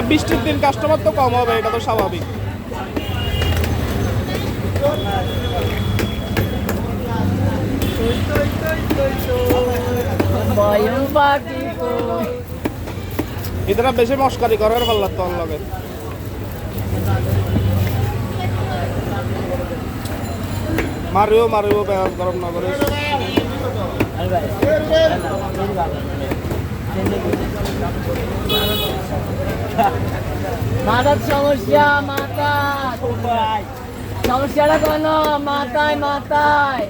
বৃষ্টির দিন কাস্টমার তো কম হবে, এটা তো স্বাভাবিক। এরা বেশি মস্কারি করার ভালো লাগতো আমার লগে। মারিও বেয়াস গরম না করে। মাথার সমস্যা, সমস্যাটা কেন মাথায়?